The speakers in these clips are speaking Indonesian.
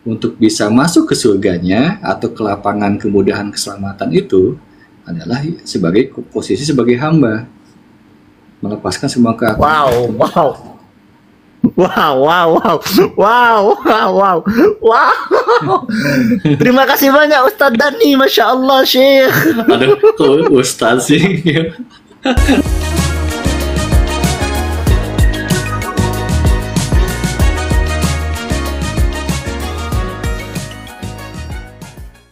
untuk bisa masuk ke surganya atau ke lapangan kemudahan keselamatan itu adalah sebagai posisi sebagai hamba, melepaskan semua keagungan. Wow. Terima kasih banyak Ustadz Dani, Masya Allah Syekh. Aduh, kok Ustadz sih?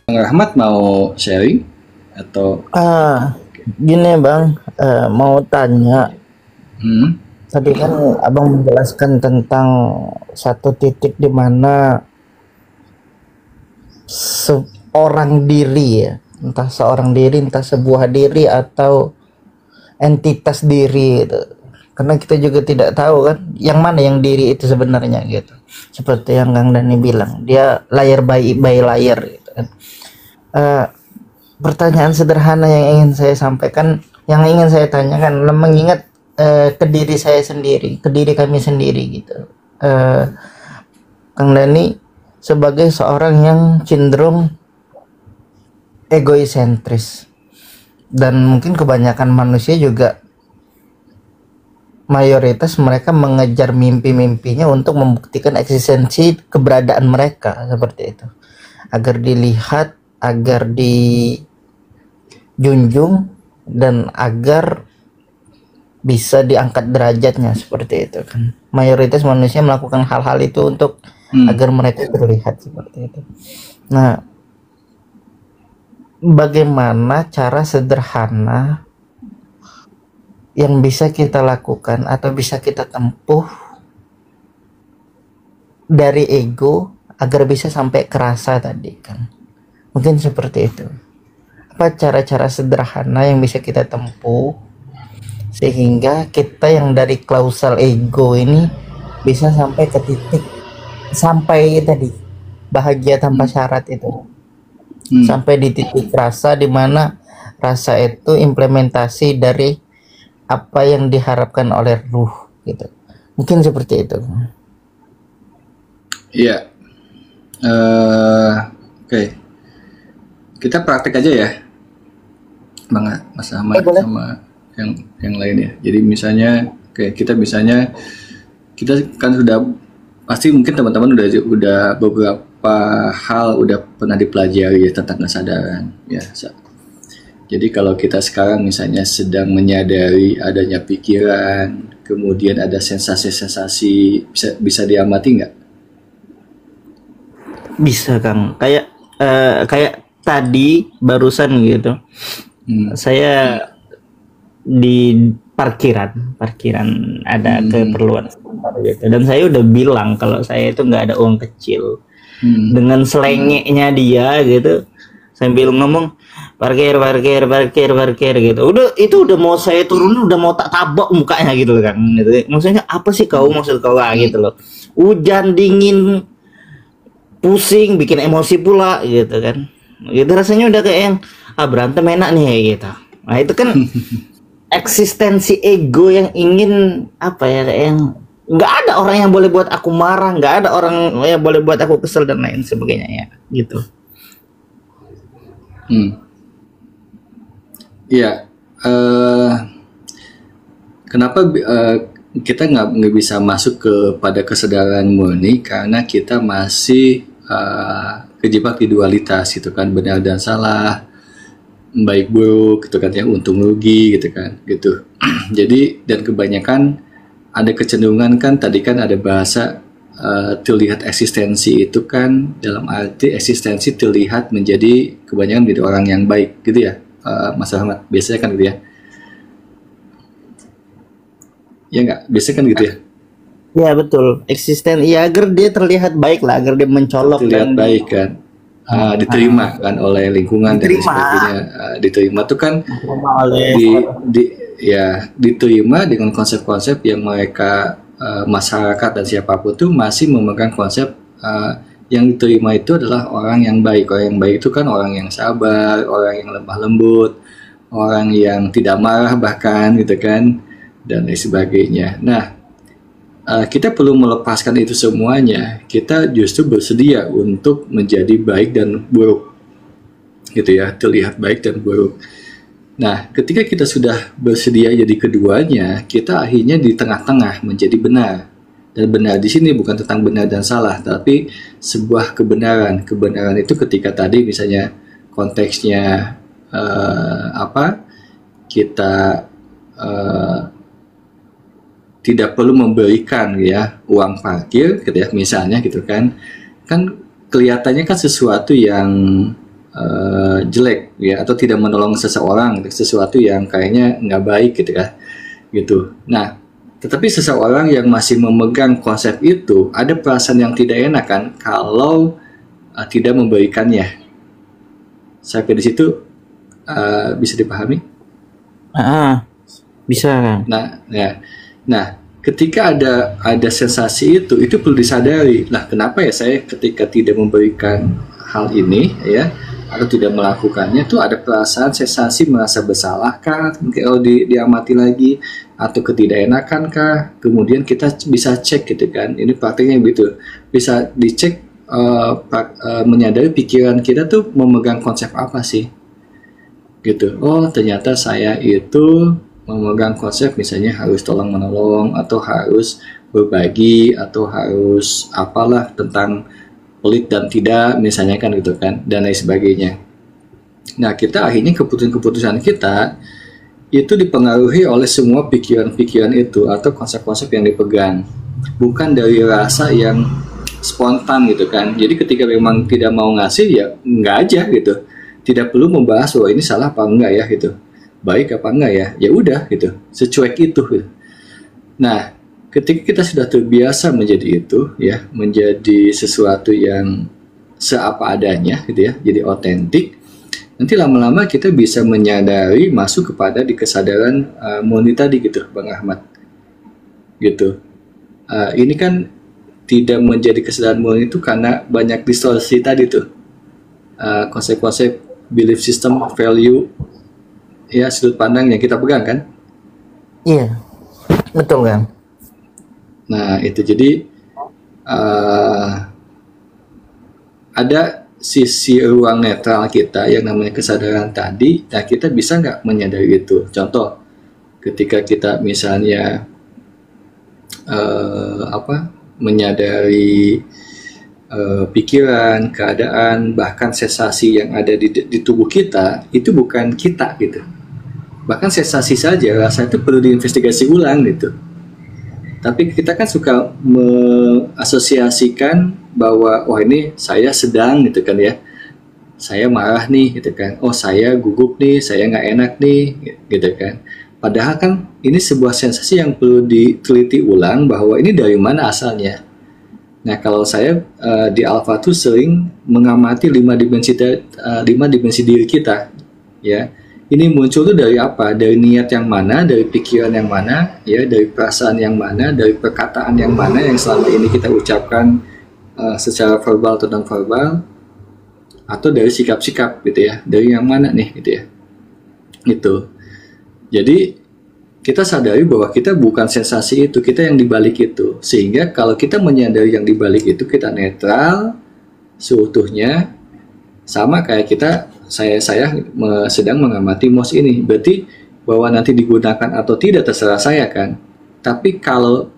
Bang Rahmat mau sharing atau Gini Bang, mau tanya. Tadi kan Abang menjelaskan tentang satu titik di mana seorang diri ya, entah seorang diri, entah sebuah diri atau entitas diri itu. Karena kita juga tidak tahu kan yang mana yang diri itu sebenarnya gitu. Seperti yang Kang Dani bilang, dia layar by layar gitu kan. Pertanyaan sederhana yang ingin saya sampaikan, yang ingin saya tanyakan, mengingat ke diri saya sendiri, ke diri kami sendiri gitu. Kang Dani sebagai seorang yang cenderung egoisentris, dan mungkin kebanyakan manusia juga mayoritas mereka mengejar mimpi-mimpinya untuk membuktikan eksistensi keberadaan mereka seperti itu, agar dilihat, agar dijunjung, dan agar bisa diangkat derajatnya seperti itu kan. Mayoritas manusia melakukan hal-hal itu untuk agar mereka terlihat seperti itu. Nah, bagaimana cara sederhana yang bisa kita lakukan atau bisa kita tempuh dari ego agar bisa sampai kerasa tadi kan? Mungkin seperti itu. Apa cara-cara sederhana yang bisa kita tempuh sehingga kita yang dari klausal ego ini bisa sampai ke titik, sampai tadi bahagia tanpa syarat itu, sampai di titik rasa di mana rasa itu implementasi dari apa yang diharapkan oleh ruh gitu. Mungkin seperti itu. Iya. Oke. Kita praktek aja ya, Bang Mas Ahmad sama yang lain ya. Jadi misalnya kita kan sudah pasti mungkin teman-teman udah beberapa hal udah pernah dipelajari ya tentang kesadaran ya. Jadi kalau kita sekarang misalnya sedang menyadari adanya pikiran, kemudian ada sensasi-sensasi, bisa diamati nggak? Bisa Kang, kayak tadi barusan gitu. Saya di parkiran ada keperluan gitu, dan saya udah bilang kalau saya itu nggak ada uang kecil. Dengan selengeknya dia gitu sambil ngomong parkir gitu, udah mau saya turun, udah mau tak tabok mukanya gitu kan gitu. Maksudnya apa sih kau, maksud kau gitu loh, hujan dingin pusing bikin emosi pula gitu kan, gitu rasanya udah kayak yang berantem enak nih gitu. Nah itu kan eksistensi ego yang ingin apa ya, yang nggak ada orang yang boleh buat aku marah, nggak ada orang yang boleh buat aku kesel dan lain sebagainya ya gitu. Iya. Kenapa kita nggak bisa masuk kepada kesadaran murni, karena kita masih kejebak di dualitas gitu kan, benar dan salah, baik buruk gitu kan ya, untung rugi gitu kan gitu. Jadi dan kebanyakan ada kecenderungan kan, tadi kan ada bahasa terlihat eksistensi itu kan dalam arti eksistensi terlihat menjadi kebanyakan menjadi orang yang baik gitu ya, Mas Ahmad, biasanya kan gitu ya. Ya nggak, biasanya kan gitu ya. Ya betul, eksisten ya agar dia terlihat baik lah, agar dia mencolok, terlihat baik kan, diterima kan oleh lingkungan dan sebagainya. Diterima tuh kan diterima dengan konsep-konsep yang mereka masyarakat dan siapapun tuh masih memegang konsep yang diterima itu adalah orang yang baik. Orang yang baik itu kan orang yang sabar, orang yang lemah lembut, orang yang tidak marah bahkan gitu kan, dan lain sebagainya. Nah, kita perlu melepaskan itu semuanya. Kita justru bersedia untuk menjadi baik dan buruk, gitu ya, terlihat baik dan buruk. Nah, ketika kita sudah bersedia jadi keduanya, kita akhirnya di tengah-tengah menjadi benar. Dan benar di sini bukan tentang benar dan salah, tapi sebuah kebenaran. Kebenaran itu ketika tadi misalnya konteksnya kita tidak perlu memberikan ya uang parkir, gitu ya, misalnya gitu kan kelihatannya kan sesuatu yang jelek ya, atau tidak menolong seseorang, sesuatu yang kayaknya nggak baik gitu kan gitu. Nah, tetapi seseorang yang masih memegang konsep itu ada perasaan yang tidak enak kan kalau tidak memberikannya. Sampai di situ bisa dipahami? Bisa kan? Nah, ketika ada sensasi itu perlu disadari. Lah, kenapa ya saya ketika tidak memberikan hal ini ya, atau tidak melakukannya, itu ada perasaan sensasi merasa bersalah kah, kalau diamati lagi, atau ketidakenakan kah. Kemudian kita bisa cek gitu kan, ini prakteknya gitu, bisa dicek, menyadari pikiran kita tuh memegang konsep apa sih gitu. Oh, ternyata saya itu memegang konsep misalnya harus tolong menolong, atau harus berbagi, atau harus apalah tentang pelit dan tidak misalnya kan gitu kan, dan lain sebagainya. Nah, kita akhirnya keputusan-keputusan kita itu dipengaruhi oleh semua pikiran-pikiran itu atau konsep-konsep yang dipegang, bukan dari rasa yang spontan gitu kan. Jadi ketika memang tidak mau ngasih ya nggak aja gitu, tidak perlu membahas bahwa ini salah apa enggak ya gitu, baik apa enggak ya udah gitu, secuek itu gitu. Nah, ketika kita sudah terbiasa menjadi itu ya, menjadi sesuatu yang seapa adanya gitu ya, jadi otentik, nanti lama-lama kita bisa menyadari, masuk kepada di kesadaran murni tadi gitu Bang Ahmad gitu. Ini kan tidak menjadi kesadaran murni itu karena banyak distorsi tadi tuh, konsep-konsep belief system, value ya, sudut pandang yang kita pegang kan. Iya, betul kan. Nah, itu jadi ada sisi ruang netral kita yang namanya kesadaran tadi. Nah, kita bisa nggak menyadari itu? Contoh, ketika kita misalnya menyadari pikiran, keadaan, bahkan sensasi yang ada di tubuh kita, itu bukan kita gitu. Bahkan sensasi saja, rasa itu perlu diinvestigasi ulang gitu. Tapi kita kan suka mengasosiasikan bahwa oh ini saya sedang gitu kan ya, saya marah nih gitu kan, oh saya gugup nih, saya nggak enak nih gitu kan. Padahal kan ini sebuah sensasi yang perlu diteliti ulang bahwa ini dari mana asalnya. Nah, kalau saya di Alpha tuh sering mengamati 5 dimensi diri kita ya. Ini muncul tuh dari apa? Dari niat yang mana, dari pikiran yang mana, ya, dari perasaan yang mana, dari perkataan yang mana yang selama ini kita ucapkan secara verbal atau non verbal, atau dari sikap-sikap gitu ya. Dari yang mana nih gitu ya. Gitu. Jadi kita sadari bahwa kita bukan sensasi itu, kita yang dibalik itu. Sehingga kalau kita menyadari yang dibalik itu, kita netral seutuhnya, sama kayak saya sedang mengamati mouse ini. Berarti bahwa nanti digunakan atau tidak terserah saya kan. Tapi kalau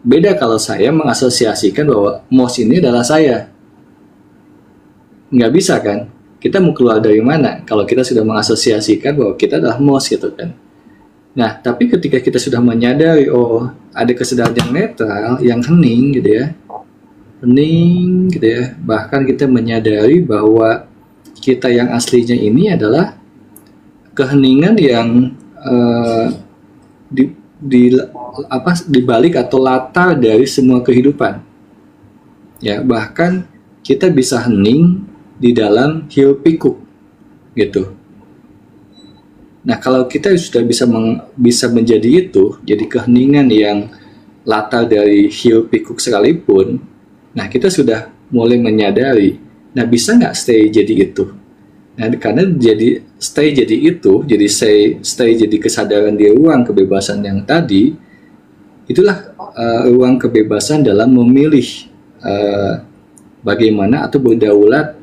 saya mengasosiasikan bahwa mouse ini adalah saya, nggak bisa kan. Kita mau keluar dari mana kalau kita sudah mengasosiasikan bahwa kita adalah mouse gitu kan. Nah, tapi ketika kita sudah menyadari oh ada kesadaran yang netral, yang hening gitu ya, hening gitu ya, bahkan kita menyadari bahwa kita yang aslinya ini adalah keheningan yang dibalik atau latar dari semua kehidupan. Ya, bahkan kita bisa hening di dalam hiruk pikuk gitu. Nah, kalau kita sudah bisa menjadi itu, jadi keheningan yang latar dari hiruk pikuk sekalipun, nah kita sudah mulai menyadari. Nah, bisa nggak stay jadi itu? Nah, karena stay jadi itu, jadi stay jadi kesadaran di ruang kebebasan yang tadi, itulah ruang kebebasan dalam memilih bagaimana atau berdaulat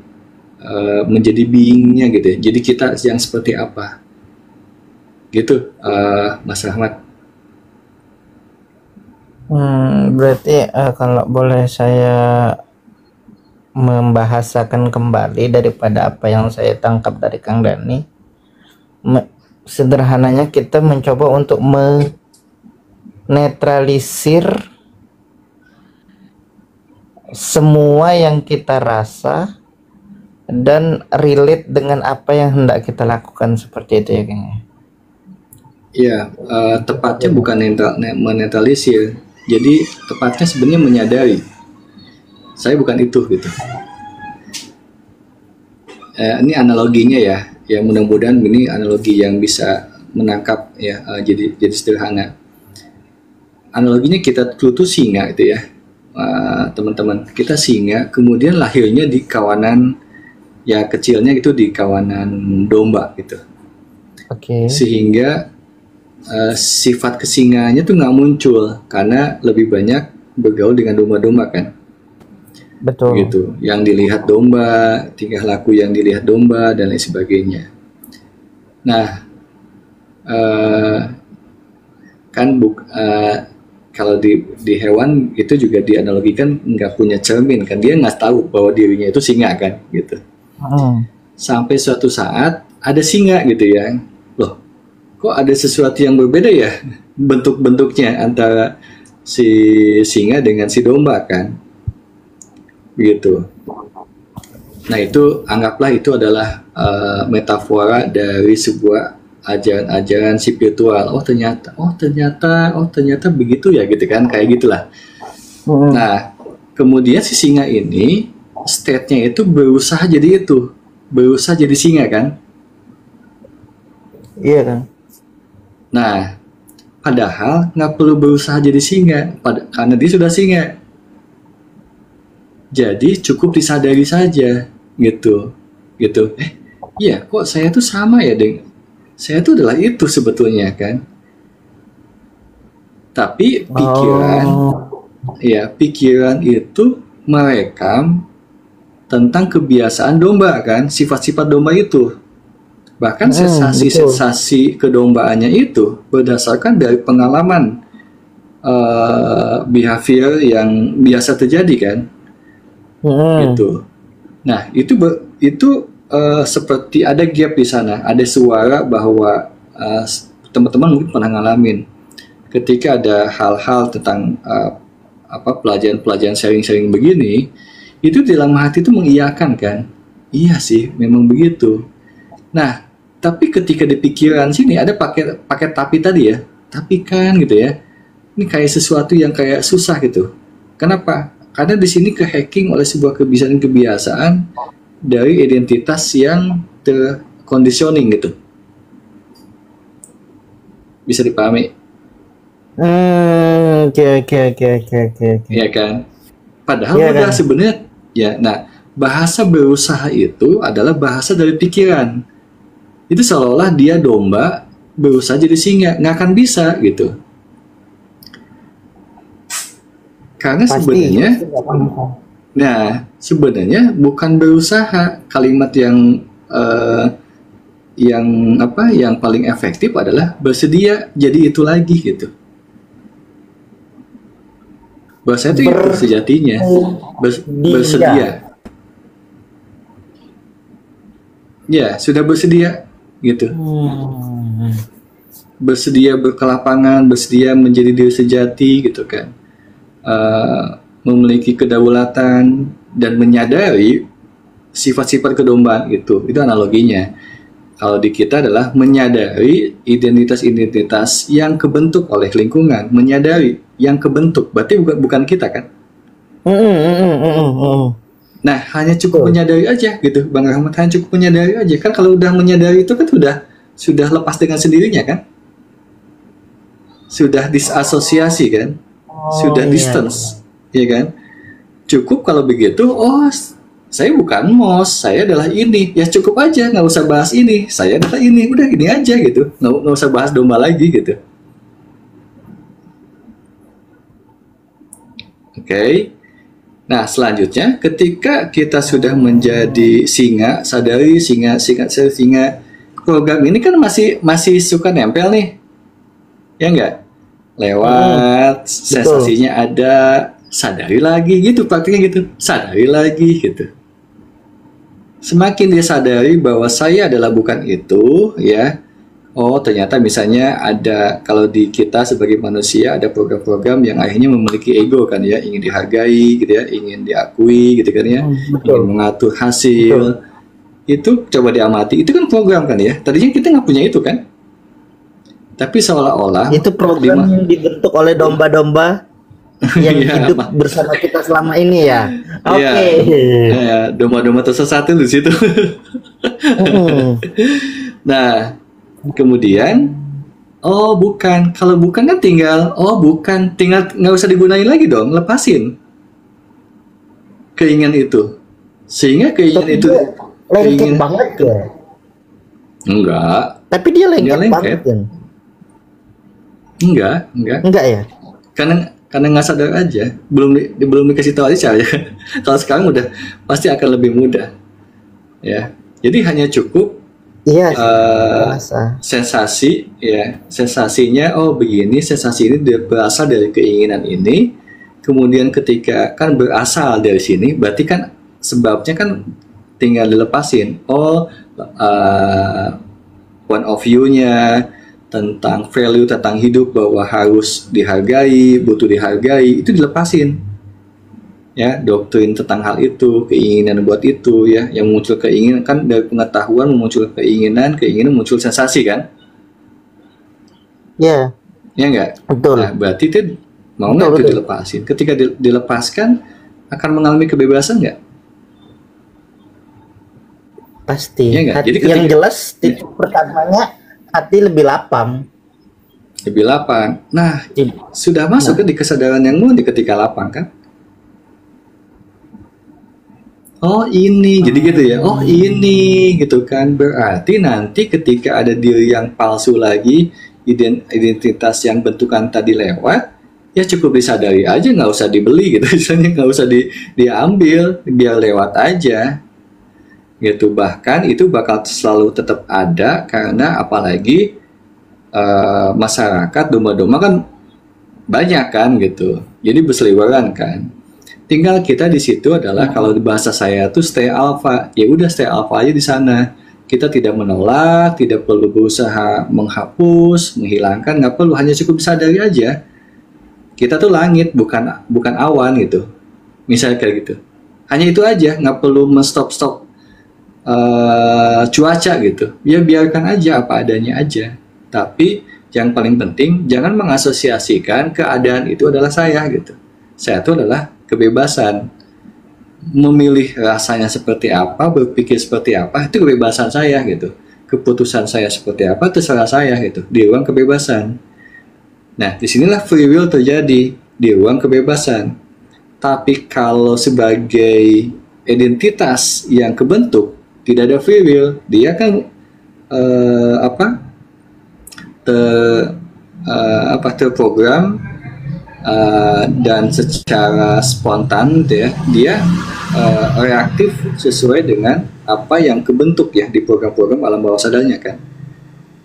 menjadi beingnya gitu ya. Jadi kita yang seperti apa gitu, Mas Rahmat. Berarti kalau boleh saya membahasakan kembali daripada apa yang saya tangkap dari Kang Dani, sederhananya kita mencoba untuk menetralisir semua yang kita rasa dan relate dengan apa yang hendak kita lakukan, seperti itu ya kayaknya. Ya, tepatnya bukan menetralisir. Jadi tepatnya sebenarnya menyadari saya bukan itu gitu. Ini analoginya ya, mudah-mudahan ini analogi yang bisa menangkap ya, jadi sederhana. Analoginya kita tuh singa gitu ya, teman-teman. Kita singa, kemudian lahirnya di kawanan ya kecilnya itu di kawanan domba gitu. Oke. Sehingga sifat kesinganya tuh nggak muncul karena lebih banyak bergaul dengan domba-domba kan. Betul. Gitu. Yang dilihat domba, tingkah laku yang dilihat domba dan lain sebagainya. Nah, kan kalau di hewan itu juga dianalogikan nggak punya cermin kan, dia nggak tahu bahwa dirinya itu singa kan, gitu. Sampai suatu saat ada singa gitu ya, loh, kok ada sesuatu yang berbeda ya bentuk-bentuknya antara si singa dengan si domba kan, gitu. Nah itu anggaplah itu adalah metafora dari sebuah ajaran-ajaran spiritual. Oh ternyata begitu ya gitu kan, kayak gitulah. Nah kemudian si singa ini state-nya itu berusaha jadi singa kan. Iya kan. Nah padahal nggak perlu berusaha jadi singa, karena dia sudah singa. Jadi cukup disadari saja gitu. Iya kok saya tuh sama ya saya tuh adalah itu sebetulnya kan. Tapi pikiran itu merekam tentang kebiasaan domba kan, sifat-sifat domba itu. Bahkan sensasi kedombaannya itu berdasarkan dari pengalaman behavior yang biasa terjadi kan. Gitu. Nah, itu seperti ada gap di sana, ada suara bahwa teman-teman mungkin pernah ngalamin ketika ada hal-hal tentang pelajaran sharing-sharing begini, itu dalam hati itu mengiyakan kan, iya sih, memang begitu. Nah, tapi ketika di pikiran sini ada pakai tapi tadi ya, tapi kan gitu ya, ini kayak sesuatu yang kayak susah gitu. Kenapa? Karena di sini ke-hacking oleh sebuah kebiasaan dari identitas yang terconditioning gitu. Bisa dipahami? Oke. Iya kan? Padahal udah sebenarnya ya. Nah, bahasa berusaha itu adalah bahasa dari pikiran. Itu seolah-olah dia domba berusaha jadi singa, nggak akan bisa gitu. Karena sebenarnya bukan berusaha. Kalimat yang paling efektif adalah bersedia jadi itu lagi gitu. Bahasa itu sejatinya bersedia. Ya, sudah bersedia gitu. Bersedia berkelapangan, bersedia menjadi diri sejati gitu kan. Memiliki kedaulatan dan menyadari sifat-sifat kedombaan itu analoginya. Kalau di kita adalah menyadari identitas-identitas yang kebentuk oleh lingkungan, menyadari yang kebentuk, berarti bukan kita kan? Nah, hanya cukup menyadari aja gitu, Bang Rahmat, hanya cukup menyadari aja kan. Kalau udah menyadari itu kan sudah lepas dengan sendirinya kan? Sudah disasosiasi kan? Sudah distance, ya kan? Cukup kalau begitu, saya bukan mos, saya adalah ini. Ya cukup aja, nggak usah bahas ini. Saya adalah ini, udah ini aja gitu. Nggak usah bahas domba lagi gitu. Oke. Nah, selanjutnya ketika kita sudah menjadi singa, sadari singa, program ini kan masih suka nempel nih. Ya enggak? Lewat sensasinya ada, sadari lagi gitu, praktiknya gitu. Sadari lagi gitu. Semakin dia sadari bahwa saya adalah bukan itu, ya. Oh, ternyata misalnya ada, kalau di kita sebagai manusia ada program-program yang akhirnya memiliki ego kan ya, ingin dihargai gitu ya, ingin diakui gitu kan ya, ingin mengatur hasil. Itu coba diamati, itu kan program kan ya. Tadinya kita nggak punya itu kan. Tapi seolah-olah itu program yang dibentuk oleh domba-domba yang hidup bersama kita selama ini ya. Oke. Ya, domba-domba tersesat di situ. Nah, kemudian, oh bukan, kalau bukan kan tinggal nggak usah digunain lagi dong, lepasin keinginan itu, sehingga keinginan itu lengket banget ya. Enggak. Tapi dia lengket banget kan? Enggak ya. Karena nggak sadar aja, belum dikasih tahu aja caranya. Kalau sekarang udah pasti akan lebih mudah, ya. Jadi hanya cukup sensasi, ya, sensasinya oh begini, sensasi ini berasal dari keinginan ini, kemudian ketika kan berasal dari sini, berarti kan sebabnya kan tinggal dilepasin. Oh, point of view-nya tentang value, tentang hidup, bahwa harus dihargai, butuh dihargai, itu dilepasin. Ya, doktrin tentang hal itu, keinginan buat itu ya, yang muncul keinginan kan dari pengetahuan muncul keinginan muncul sensasi kan? Ya. Ya enggak? Betul. Nah, berarti itu mau nggak itu dilepasin? Ketika dilepaskan akan mengalami kebebasan nggak? Pasti. Ya, hati, jadi yang jelas titik pertamanya hati lebih lapang. Lebih lapang. Nah, sudah masuk di kesadaran yang murni ketika lapang kan? Oh ini, jadi gitu ya. Oh ini, gitu kan. Berarti nanti ketika ada diri yang palsu lagi, identitas yang bentukan tadi lewat, ya cukup disadari aja, nggak usah dibeli gitu. Misalnya nggak usah diambil, biar lewat aja. Gitu. Bahkan itu bakal selalu tetap ada, karena apalagi masyarakat domba-domba kan banyak kan gitu. Jadi berseliweran kan. Tinggal kita di situ adalah, kalau di bahasa saya tuh stay alpha. Ya udah stay alpha aja di sana. Kita tidak menolak, tidak perlu berusaha menghapus, menghilangkan, nggak perlu, hanya cukup sadari aja. Kita tuh langit, bukan awan gitu. Misalnya kayak gitu. Hanya itu aja, nggak perlu menstop cuaca gitu. Ya biarkan aja apa adanya aja. Tapi yang paling penting jangan mengasosiasikan keadaan itu adalah saya gitu. Saya itu adalah kebebasan, memilih rasanya seperti apa, berpikir seperti apa, itu kebebasan saya gitu. Keputusan saya seperti apa, terserah saya gitu, di ruang kebebasan. Nah, disinilah free will terjadi, di ruang kebebasan. Tapi kalau sebagai identitas yang kebentuk, tidak ada free will, dia kan terprogram. Dan secara spontan gitu ya, dia reaktif sesuai dengan apa yang kebentuk ya di program-program alam bawah sadarnya kan,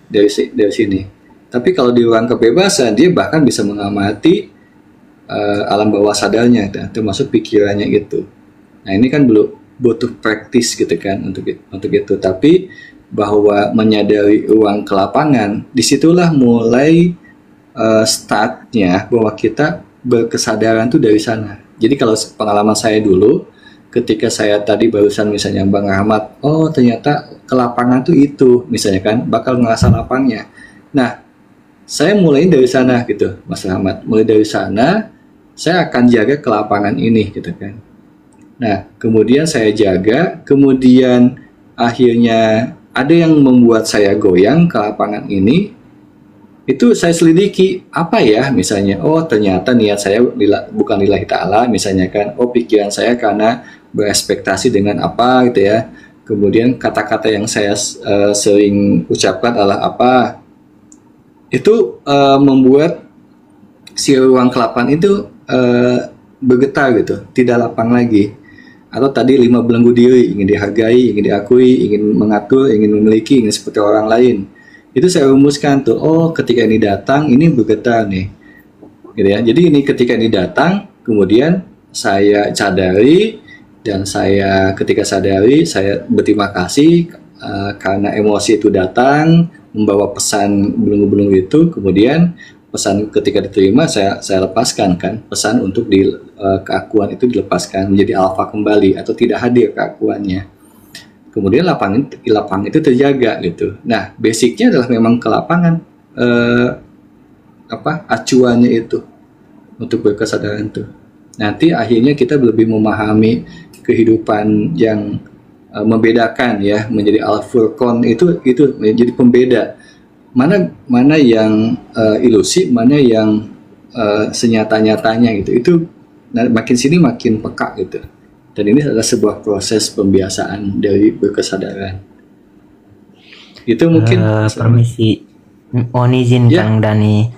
dari sini. Tapi kalau di ruang kebebasan, dia bahkan bisa mengamati alam bawah sadarnya, termasuk pikirannya gitu. Nah ini kan butuh praktis gitu kan untuk itu. Tapi bahwa menyadari ruang kelapangan, disitulah mulai startnya bahwa kita berkesadaran tuh dari sana. Jadi kalau pengalaman saya dulu, ketika saya tadi barusan misalnya Bang Rahmat, oh ternyata kelapangan tuh itu, misalnya kan, bakal ngerasa lapangnya. Nah, saya mulai dari sana gitu, Mas Rahmat. Mulai dari sana, saya akan jaga kelapangan ini gitu kan. Nah, kemudian saya jaga, kemudian akhirnya ada yang membuat saya goyang ke lapangan ini. Itu saya selidiki, apa ya misalnya, oh ternyata niat saya bukan lillahi ta'ala misalnya kan, oh pikiran saya karena berespektasi dengan apa gitu ya, kemudian kata-kata yang saya sering ucapkan adalah apa, itu membuat si ruang kelapan itu bergetar gitu, tidak lapang lagi. Atau tadi 5 belenggu diri, ingin dihargai, ingin diakui, ingin mengatur, ingin memiliki, ingin seperti orang lain. Itu saya rumuskan tuh, oh ketika ini datang, ini bergetar nih, gitu ya. Jadi ini ketika ini datang, kemudian saya sadari, dan saya ketika sadari, saya berterima kasih karena emosi itu datang, membawa pesan belenggu-belenggu itu, kemudian pesan ketika diterima saya lepaskan kan, pesan untuk keakuan itu dilepaskan menjadi alfa kembali atau tidak hadir keakuannya. Kemudian lapang itu terjaga gitu. Nah, basicnya adalah memang kelapangan acuannya itu untuk berkesadaran itu. Nanti akhirnya kita lebih memahami kehidupan yang membedakan ya, menjadi al-furqan itu menjadi pembeda. Mana yang ilusi, mana yang senyata-nyatanya gitu. Itu makin sini makin peka gitu. Dan ini adalah sebuah proses pembiasaan dari berkesadaran. Itu mungkin permisi, mohon izin ya. Kang Dani,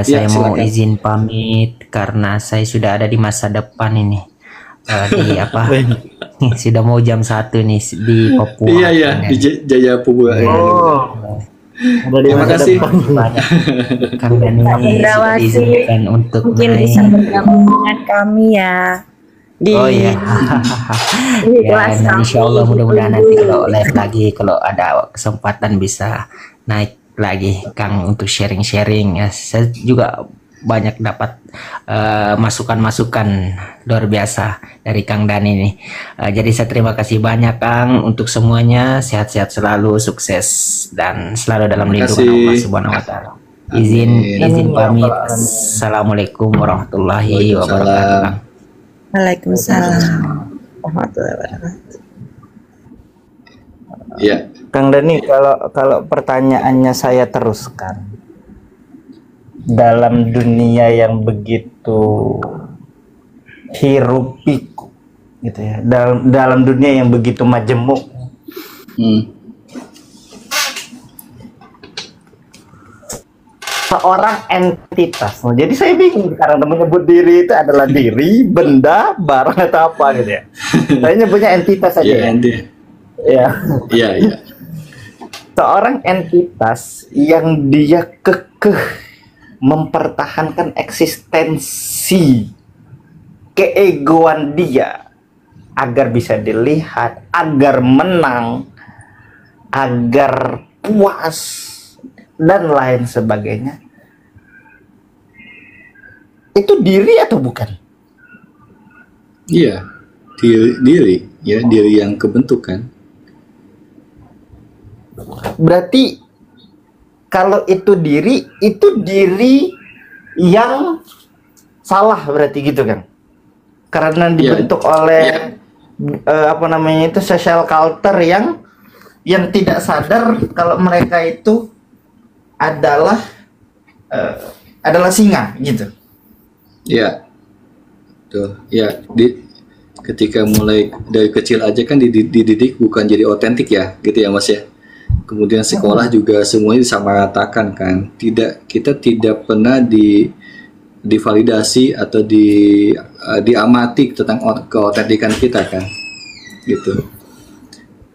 saya mau silakan. izin pamit karena saya sudah ada di masa depan ini. Di apa? Sudah mau jam 1 nih di Papua. Iya, di Jayapura. Terima kasih. Banyak Kang Dani sudah diizinkan untuk mungkin bisa bergabung dengan kami ya di Oh ya, ya, dan insya Allah mudah-mudahan nanti kalau live lagi, kalau ada kesempatan bisa naik lagi Kang untuk sharing-sharing ya. Saya juga banyak dapat masukan-masukan luar biasa dari Kang Dani ini. Jadi saya terima kasih banyak Kang untuk semuanya, sehat-sehat selalu, sukses dan selalu dalam lindungan Allah Subhanahu wa taala. Izin pamit. Assalamualaikum warahmatullahi wabarakatuh. Waalaikumsalam warahmatullahi wabarakatuh. Ya. Kang Dani, kalau pertanyaannya saya teruskan, dalam dunia yang begitu hiruk pikuk gitu ya, dalam dunia yang begitu majemuk, seorang entitas. Jadi saya bingung sekarang menyebut diri itu adalah diri, benda, barang atau apa gitu ya. Saya nyebutnya entitas saja. Ya. Seorang entitas yang dia kekeh mempertahankan eksistensi keegoan dia agar bisa dilihat, agar menang, agar puas dan lain sebagainya. Itu diri atau bukan? Iya, diri yang kebentukan. Berarti kalau itu diri yang salah berarti gitu kan? Karena dibentuk oleh itu social culture yang tidak sadar kalau mereka itu adalah singa gitu. Ya, tuh ya. Ketika mulai dari kecil aja kan dididik bukan jadi otentik ya, gitu ya Mas ya. Kemudian sekolah juga semuanya disamaratakan kan. Kita tidak pernah divalidasi atau diamati tentang keotentikan kita kan, gitu.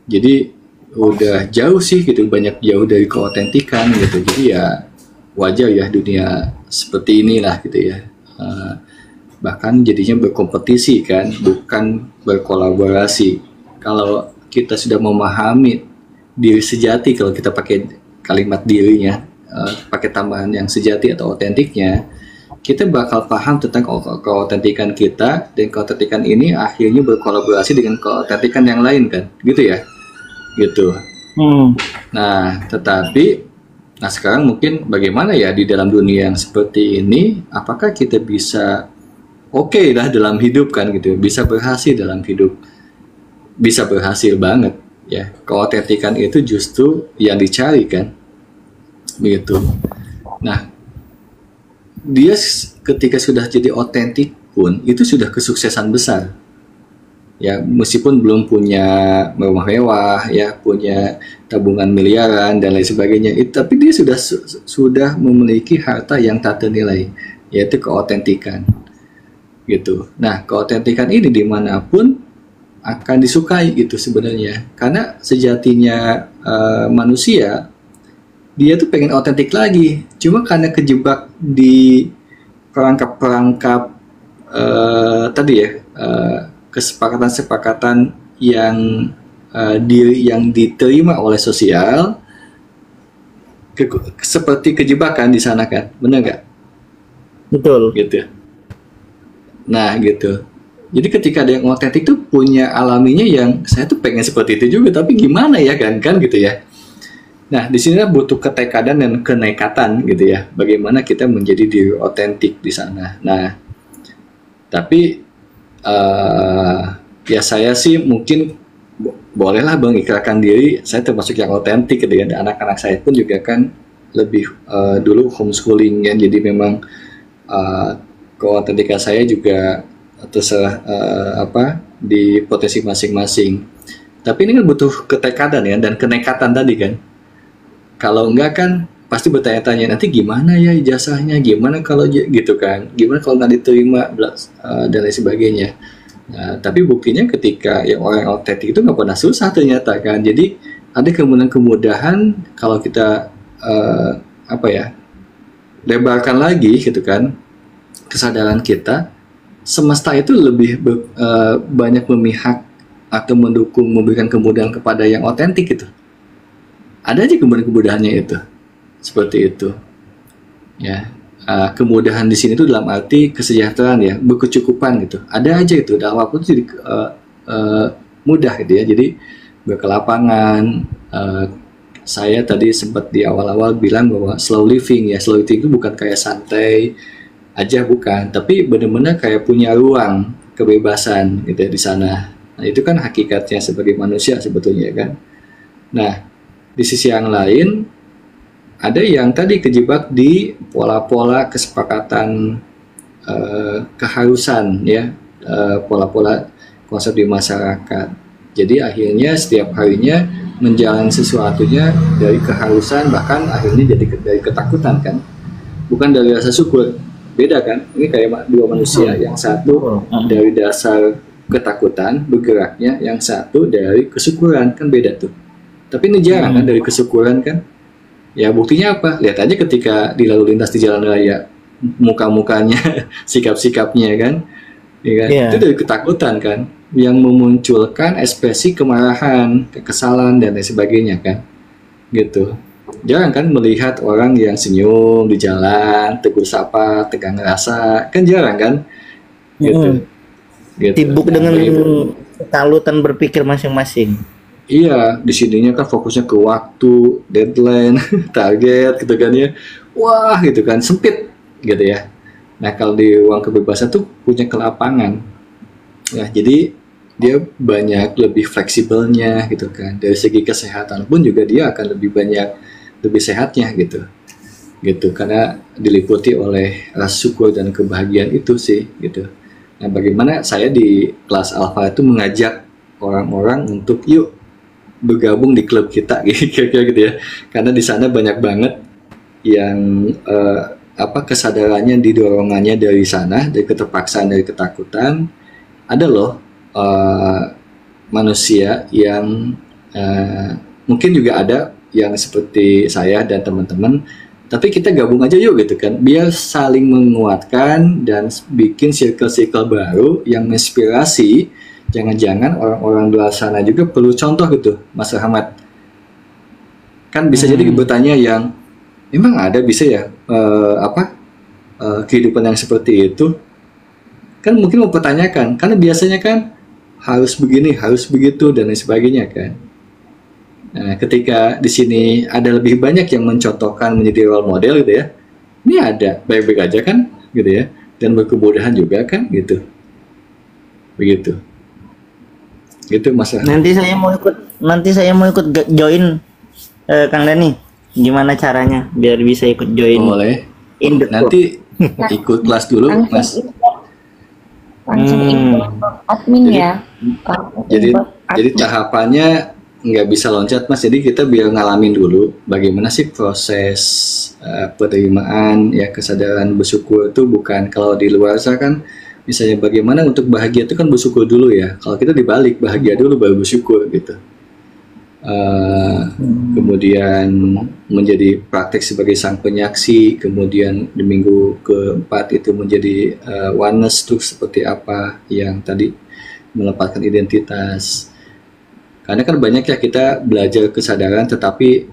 Jadi udah jauh sih gitu, banyak jauh dari keotentikan gitu. Jadi ya wajar ya dunia seperti inilah gitu ya. Bahkan jadinya berkompetisi kan, bukan berkolaborasi. Kalau kita sudah memahami diri sejati, kalau kita pakai kalimat dirinya, pakai tambahan yang sejati atau otentiknya, kita bakal paham tentang keotentikan kita, dan keotentikan ini akhirnya berkolaborasi dengan keotentikan yang lain kan, gitu ya, gitu. Nah, sekarang mungkin bagaimana ya di dalam dunia yang seperti ini, apakah kita bisa oke lah dalam hidup kan gitu, bisa berhasil dalam hidup, bisa berhasil banget ya. Keotentikan itu justru yang dicari kan, begitu. Nah, dia ketika sudah jadi otentik pun itu sudah kesuksesan besar ya, meskipun belum punya rumah mewah ya, punya tabungan miliaran dan lain sebagainya, tapi dia sudah memiliki harta yang tak ternilai, yaitu keotentikan. gitu. Nah, keautentikan ini dimanapun akan disukai gitu sebenarnya, karena sejatinya manusia dia tuh pengen autentik lagi, cuma karena kejebak di perangkap-perangkap tadi ya, kesepakatan-kesepakatan yang yang diterima oleh sosial, seperti kejebakan di sana kan, benar nggak? Betul. Gitu. Nah gitu. Jadi ketika ada yang otentik tuh punya alaminya yang saya tuh pengen seperti itu juga, tapi gimana ya kan gitu ya. Nah di sini butuh ketekadan dan kenekatan gitu ya. Bagaimana kita menjadi diri otentik di sana. Nah tapi ya saya sih mungkin bolehlah mengikrarkan diri. Saya termasuk yang otentik gitu ya. Dan anak-anak saya pun juga kan lebih dulu homeschooling kan. Jadi memang keautentikan saya juga terserah di potensi masing-masing. Tapi ini kan butuh ketekadan ya dan kenekatan tadi kan. Kalau enggak kan pasti bertanya-tanya nanti gimana ya ijazahnya, gimana kalau gitu kan, gimana kalau nggak diterima dan lain sebagainya. Nah, tapi buktinya ketika yang orang autentik itu nggak pernah susah ternyata kan. Jadi ada kemudahan kalau kita lebarkan lagi gitu kan kesadaran kita. Semesta itu lebih banyak memihak atau mendukung, memberikan kemudahan kepada yang otentik gitu. Ada aja kemudahannya itu, seperti itu. Ya, kemudahan di sini itu dalam arti kesejahteraan ya, berkecukupan gitu. Ada aja itu, dalam apapun jadi mudah gitu ya. Jadi berkelapangan. Saya tadi sempat di awal-awal bilang bahwa slow living ya, slow living itu bukan kayak santai aja bukan, tapi benar-benar kayak punya ruang kebebasan gitu ya di sana. Nah, itu kan hakikatnya sebagai manusia sebetulnya kan. Nah, di sisi yang lain ada yang tadi kejebak di pola-pola kesepakatan keharusan ya, pola-pola konsep di masyarakat. Jadi akhirnya setiap harinya menjalani sesuatunya dari keharusan, bahkan akhirnya jadi dari ketakutan kan, bukan dari rasa syukur. Beda kan, ini kayak dua manusia, yang satu dari dasar ketakutan bergeraknya, yang satu dari kesyukuran, kan beda tuh. Tapi ini jarang kan dari kesyukuran kan. Ya buktinya apa? Lihat aja ketika di lalu lintas di jalan raya, muka-mukanya, sikap-sikapnya kan, ya kan? Itu dari ketakutan kan, yang memunculkan ekspresi kemarahan, kekesalan dan lain sebagainya kan, gitu. Jarang kan melihat orang yang senyum di jalan, tegur sapa, tegang rasa, kan jarang kan, gitu. Sibuk dengan ketalutan berpikir masing-masing. Iya, di sininya kan fokusnya ke waktu, deadline, target, gitu kan ya. Wah, gitu kan, sempit, gitu ya. Nah, kalau di ruang kebebasan tuh punya kelapangan. Ya, jadi dia banyak lebih fleksibelnya, gitu kan. Dari segi kesehatan pun juga dia akan lebih sehatnya gitu karena diliputi oleh rasa syukur dan kebahagiaan itu sih gitu. Nah, bagaimana saya di kelas Alpha itu mengajak orang-orang untuk yuk bergabung di klub kita kira-kira gitu ya, karena di sana banyak banget yang kesadarannya didorongannya dari sana, dari keterpaksaan, dari ketakutan. Ada loh manusia yang mungkin juga ada yang seperti saya dan teman-teman, tapi kita gabung aja yuk gitu kan, biar saling menguatkan dan bikin circle-circle baru yang menginspirasi. Jangan-jangan orang-orang di luar sana juga perlu contoh gitu, Mas Rahmat. Kan bisa jadi bertanya yang memang ada bisa ya kehidupan yang seperti itu. Kan mungkin mau pertanyakan, karena biasanya kan harus begini, harus begitu dan lain sebagainya kan. Nah, ketika di sini ada lebih banyak yang mencontohkan menjadi role model gitu ya, ini ada baik-baik aja kan gitu ya, dan berkemudahan juga kan gitu, begitu Mas. Nanti saya mau ikut join Kang Dani, gimana caranya biar bisa ikut join? Boleh, nanti ikut kelas dulu Mas. Langsung ikut admin ya. Jadi tahapannya nggak bisa loncat Mas, jadi kita biar ngalamin dulu bagaimana sih proses penerimaan ya, kesadaran bersyukur itu. Bukan kalau di luar sana kan Misalnya bagaimana untuk bahagia itu kan bersyukur dulu ya. Kalau kita dibalik, bahagia dulu baru bersyukur gitu. Kemudian menjadi praktek sebagai sang penyaksi, kemudian di minggu keempat itu menjadi oneness tuh seperti apa yang tadi melepaskan identitas. Karena kan banyak ya kita belajar kesadaran, tetapi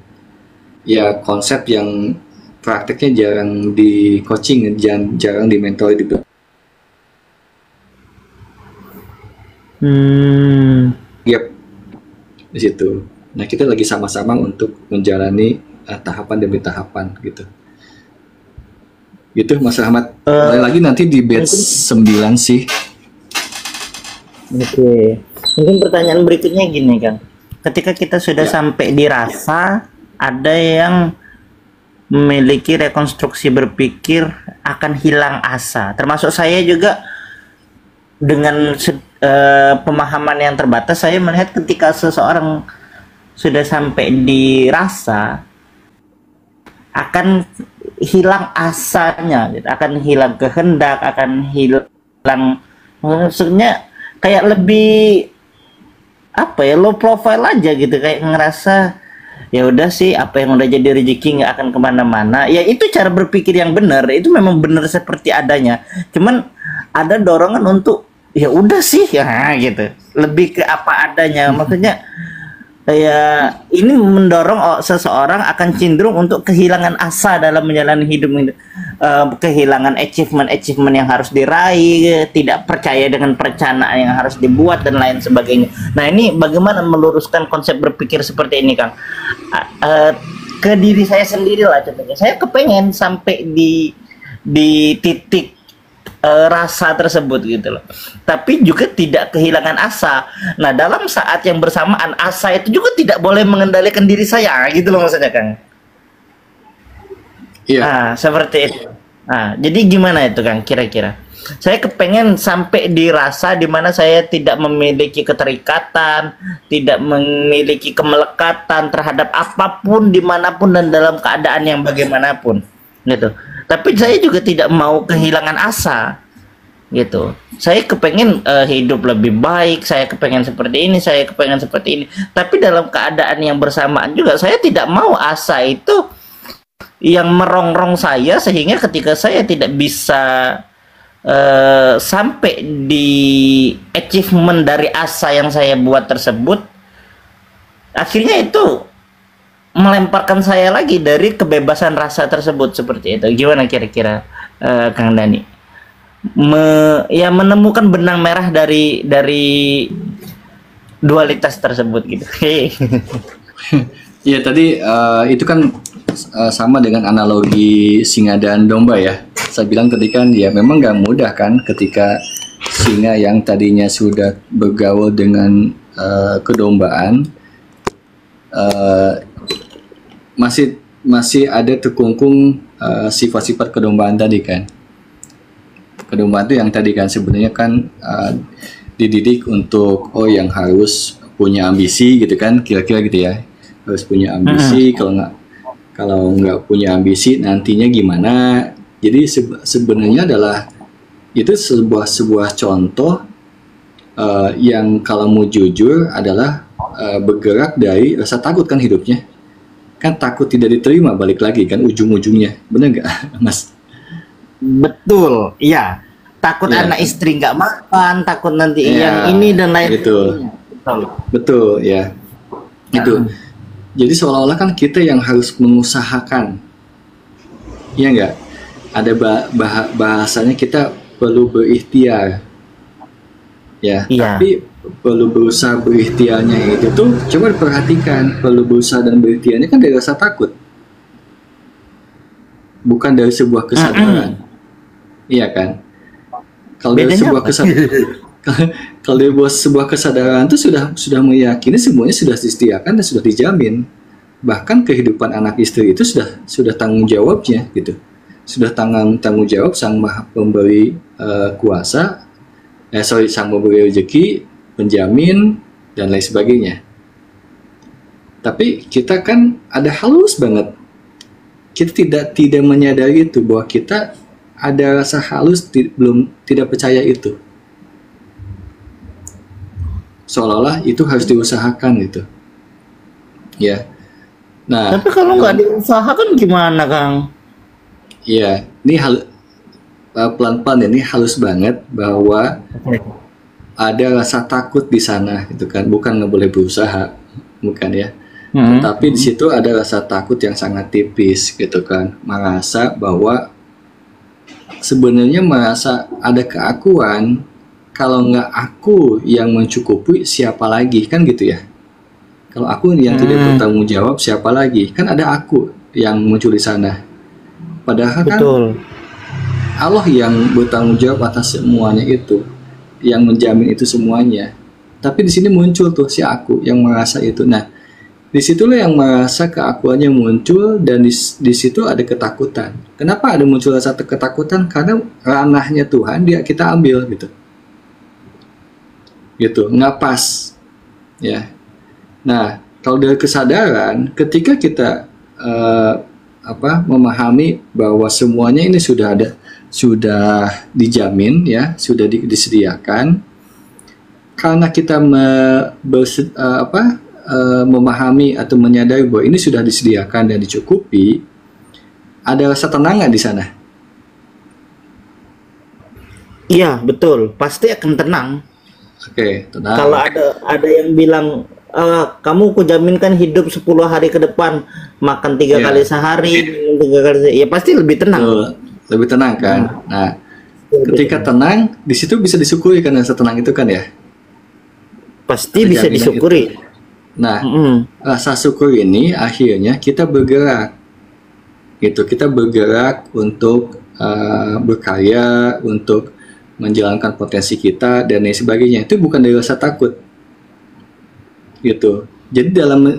ya konsep yang prakteknya jarang di coaching, jarang di mentor di Yep, di situ. Nah, kita lagi sama-sama untuk menjalani tahapan demi tahapan gitu. Gitu Mas Rahmat. Mulai lagi nanti di batch 9 sih. Oke. Mungkin pertanyaan berikutnya gini, Kang. Ketika kita sudah sampai di rasa, ada yang memiliki rekonstruksi berpikir akan hilang asa. Termasuk saya juga dengan pemahaman yang terbatas, saya melihat ketika seseorang sudah sampai di rasa akan hilang asanya, gitu. Akan hilang kehendak, akan hilang, maksudnya kayak lebih apa ya, low profile aja gitu, kayak ngerasa ya udah sih apa yang udah jadi rezeki nggak akan kemana-mana. Ya itu cara berpikir yang benar, itu memang benar seperti adanya. Cuman ada dorongan untuk ya udah sih ya gitu, lebih ke apa adanya. Maksudnya ya ini mendorong seseorang akan cenderung untuk kehilangan asa dalam menjalani hidup, kehilangan achievement yang harus diraih, tidak percaya dengan perencanaan yang harus dibuat dan lain sebagainya. Nah, ini bagaimana meluruskan konsep berpikir seperti ini, Kang? Ke diri saya sendiri lah contohnya. Saya kepengen sampai di titik rasa tersebut gitu loh, tapi juga tidak kehilangan asa. Nah, dalam saat yang bersamaan asa itu juga tidak boleh mengendalikan diri saya gitu loh maksudnya, Kang. Iya. Nah, seperti itu. Nah, jadi gimana itu, Kang, kira-kira? Saya kepengen sampai di rasa di mana saya tidak memiliki keterikatan, tidak memiliki kemelekatan terhadap apapun, dimanapun dan dalam keadaan yang bagaimanapun gitu. Tapi saya juga tidak mau kehilangan asa gitu. Saya kepengen hidup lebih baik, saya kepengen seperti ini, saya kepengen seperti ini. Tapi dalam keadaan yang bersamaan juga saya tidak mau asa itu yang merongrong saya, sehingga ketika saya tidak bisa sampai di achievement dari asa yang saya buat tersebut, akhirnya itu melemparkan saya lagi dari kebebasan rasa tersebut. Seperti itu. Gimana kira-kira Kang Dani? Menemukan benang merah dari dualitas tersebut gitu. Ya tadi itu kan sama dengan analogi singa dan domba ya. Saya bilang tadi kan ya memang nggak mudah kan ketika singa yang tadinya sudah bergaul dengan kedombaan masih ada terkungkung sifat-sifat kedombaan tadi kan. Kedombaan itu yang tadi kan sebenarnya kan dididik untuk yang harus punya ambisi gitu kan, kira-kira gitu ya, harus punya ambisi. Kalau nggak punya ambisi nantinya gimana. Jadi sebenarnya adalah itu sebuah contoh yang kalau mau jujur adalah bergerak dari rasa takut kan hidupnya. Kan takut tidak diterima, balik lagi kan ujung-ujungnya, bener nggak Mas? Betul, iya. Takut anak istri nggak makan, takut nanti yang ini dan lain sebagainya. Betul ya. Itu. Jadi seolah-olah kan kita yang harus mengusahakan, iya nggak? Ada bahasanya kita perlu berikhtiar, ya. Tapi perlu berusaha berikhtiarnya itu tuh coba diperhatikan, perlu berusaha dan berikhtiarnya kan dari rasa takut, bukan dari sebuah kesadaran. Iya kan? Kalau dari sebuah kesadaran, kalau dari sebuah kesadaran itu sudah meyakini semuanya sudah disediakan dan sudah dijamin. Bahkan kehidupan anak istri itu sudah tanggung jawabnya gitu. Sudah tanggung jawab sang maha pemberi kuasa, sang pemberi rezeki, penjamin dan lain sebagainya. Tapi kita kan ada halus banget. Kita tidak menyadari itu bahwa kita ada rasa halus belum tidak percaya itu. Seolah-olah itu harus diusahakan gitu. Ya. Nah, Tapi kalau nggak diusahakan gimana, Kang? ya, ini pelan-pelan ini halus banget bahwa ada rasa takut di sana gitu kan, bukan nggak boleh berusaha, bukan ya. Tapi di situ ada rasa takut yang sangat tipis gitu kan, merasa bahwa sebenarnya merasa ada keakuan, kalau nggak aku yang mencukupi siapa lagi kan gitu ya. Kalau aku yang tidak bertanggung jawab siapa lagi, kan ada aku yang muncul di sana. Padahal kan Allah yang bertanggung jawab atas semuanya itu, yang menjamin itu semuanya. Tapi di sini muncul tuh si aku yang merasa itu. Nah, disitulah yang merasa keakuannya muncul, dan di situ ada ketakutan. Kenapa ada muncul rasa ketakutan? Karena ranahnya Tuhan kita ambil gitu, nggak pas, ya. Nah, kalau dari kesadaran, ketika kita memahami bahwa semuanya ini sudah dijamin, ya, sudah disediakan, karena kita memahami atau menyadari bahwa ini sudah disediakan dan dicukupi, ada rasa tenang nggak di sana? Iya, betul. Pasti akan tenang. Oke, tenang. Kalau ada yang bilang, kamu kujaminkan hidup 10 hari ke depan, makan 3 kali sehari, minum 3 kali sehari, ya pasti lebih tenang. Lebih tenang kan? Nah, ketika tenang, di situ bisa disyukuri kan rasa tenang itu kan ya? Pasti bisa disyukuri. Itu. Nah, rasa syukur ini akhirnya kita bergerak, gitu. Kita bergerak untuk berkarya, untuk menjalankan potensi kita dan lain sebagainya. Itu bukan dari rasa takut, gitu. Jadi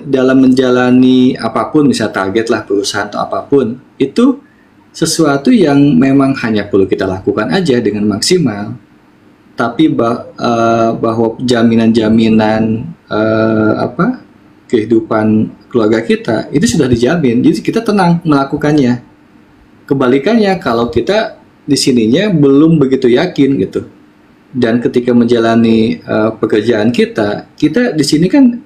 dalam menjalani apapun, misalnya target lah perusahaan atau apapun, itu sesuatu yang memang hanya perlu kita lakukan aja dengan maksimal. Tapi bahwa jaminan-jaminan kehidupan keluarga kita itu sudah dijamin, jadi kita tenang melakukannya. Kebalikannya kalau kita di sininya belum begitu yakin gitu, dan ketika menjalani pekerjaan kita di sini kan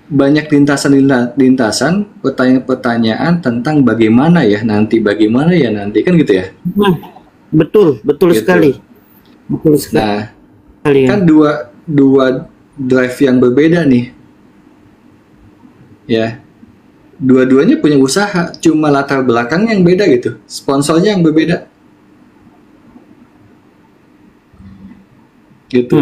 banyak lintasan pertanyaan tentang bagaimana ya nanti kan gitu ya. Betul gitu. Sekali. Betul sekali. Nah, kan dua drive yang berbeda nih. Ya. Dua-duanya punya usaha, cuma latar belakangnya yang beda gitu. Sponsornya yang berbeda. Gitu.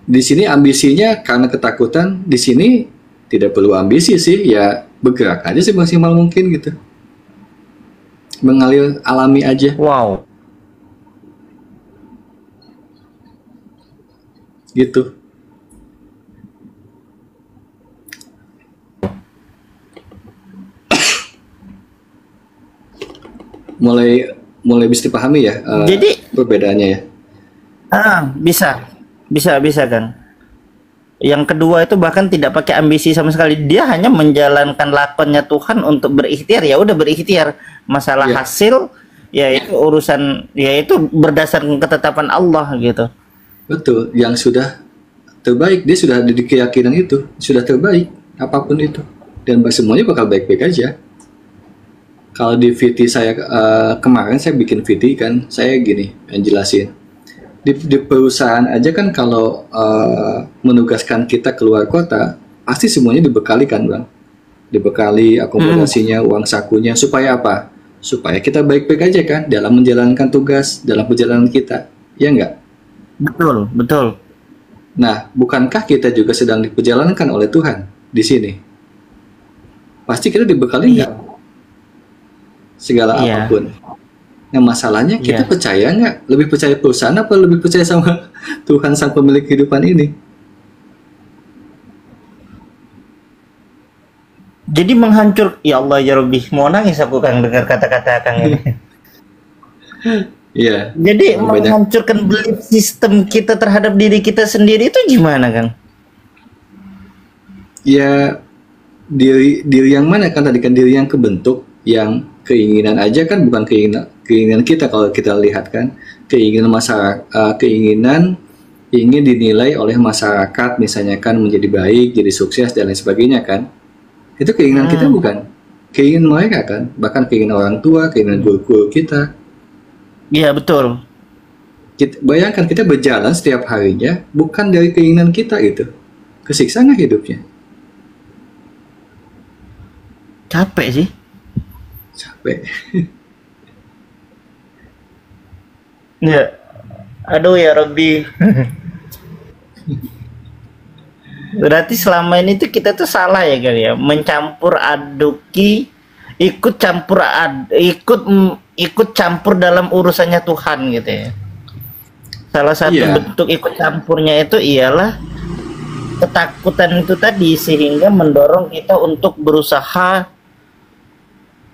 Di sini ambisinya karena ketakutan, di sini tidak perlu ambisi sih, ya bergerak aja sih maksimal mungkin gitu. Mengalir alami aja. Wow. Gitu. mulai bisa dipahami ya, jadi perbedaannya ya. Bisa kan. Yang kedua itu bahkan tidak pakai ambisi sama sekali, dia hanya menjalankan lakonnya Tuhan untuk berikhtiar, ya udah berikhtiar. Masalah hasil ya itu urusan, ya itu berdasarkan ketetapan Allah gitu. Betul, yang sudah terbaik, dia sudah ada di keyakinan itu sudah terbaik apapun itu, dan semuanya bakal baik-baik aja. Kalau di VT saya kemarin saya bikin VT kan, saya gini yang jelasin di perusahaan aja kan, kalau menugaskan kita keluar kota pasti semuanya dibekali kan Bang, dibekali akomodasinya, uang sakunya, supaya apa? Supaya kita baik-baik aja kan dalam menjalankan tugas, dalam perjalanan kita, ya enggak? Betul. Nah, bukankah kita juga sedang diperjalankan oleh Tuhan di sini? Pasti kita dibekali enggak? Segala apapun. Nah, masalahnya kita percaya nggak? Lebih percaya perusahaan apa lebih percaya sama Tuhan sang pemilik kehidupan ini? Jadi menghancur, ya Allah ya Rabbi, mau nangis aku Kang dengar kata-kata Kang ini. Iya. Jadi menghancurkan belief sistem kita terhadap diri kita sendiri itu gimana Kang? Ya, diri yang mana kan tadi kan, diri yang kebentuk, yang keinginan aja kan bukan keinginan kita kalau kita lihat kan, keinginan masyarakat, keinginan ingin dinilai oleh masyarakat misalnya kan menjadi baik, jadi sukses dan lain sebagainya kan. Itu keinginan kita bukan, keinginan mereka kan, bahkan keinginan orang tua, keinginan guru-guru kita. Iya betul. Bayangkan kita berjalan setiap harinya bukan dari keinginan kita itu, kesiksa nggak hidupnya? Capek sih. Capek. Ya. Aduh ya Robby. Berarti selama ini tuh kita tuh salah ya kali ya, mencampur aduki, ikut campur dalam urusannya Tuhan gitu ya. Salah satu bentuk ikut campurnya itu ialah ketakutan itu tadi, sehingga mendorong kita untuk berusaha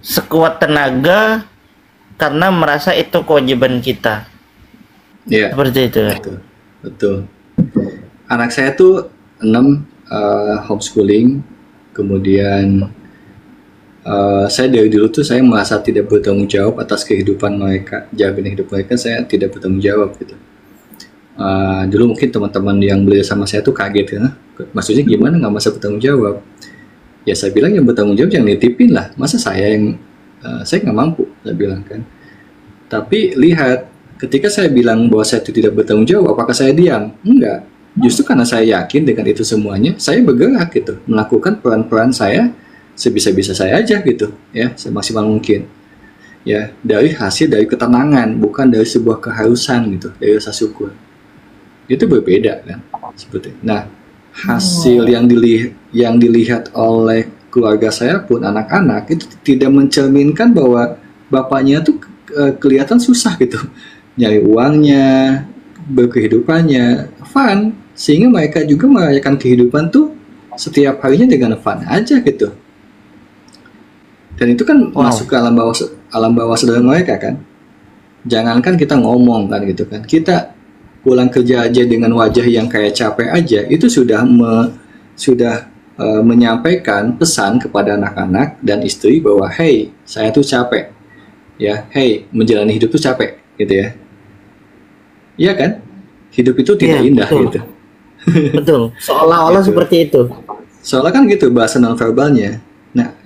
sekuat tenaga karena merasa itu kewajiban kita. Iya. Seperti itu. Betul. Anak saya tuh 6 homeschooling, kemudian saya dari dulu tuh saya merasa tidak bertanggung jawab atas kehidupan mereka, jaminan hidup mereka saya tidak bertanggung jawab gitu. Dulu mungkin teman-teman yang belajar sama saya tuh kaget ya, maksudnya gimana nggak masa bertanggung jawab? Ya saya bilang yang bertanggung jawab yang nitipin lah, masa saya yang saya nggak mampu, saya bilang kan. Tapi lihat, ketika saya bilang bahwa saya itu tidak bertanggung jawab, apakah saya diam? Enggak. Justru karena saya yakin dengan itu semuanya, saya bergerak gitu, melakukan peran-peran saya sebisa-bisa saya aja gitu, ya, semaksimal mungkin. Ya, dari hasil dari ketenangan, bukan dari sebuah keharusan gitu, dari rasa syukur. Itu berbeda kan, seperti. Nah, hasil yang dilihat oleh keluarga saya pun anak-anak itu tidak mencerminkan bahwa bapaknya tuh kelihatan susah gitu, nyari uangnya, berkehidupannya fun, sehingga mereka juga merayakan kehidupan tuh setiap harinya dengan fun aja gitu. Dan itu kan masuk ke alam bawah sadar mereka kan. Jangankan kita ngomong kan gitu kan, kita pulang kerja aja dengan wajah yang kayak capek aja, itu sudah menyampaikan pesan kepada anak-anak dan istri bahwa hey, saya tuh capek ya, hey, menjalani hidup tuh capek gitu ya. Iya kan? Hidup itu tidak indah, betul. Gitu. Betul. Seolah-olah gitu. Seperti itu. Seolah kan gitu bahasa nonverbalnya. Nah,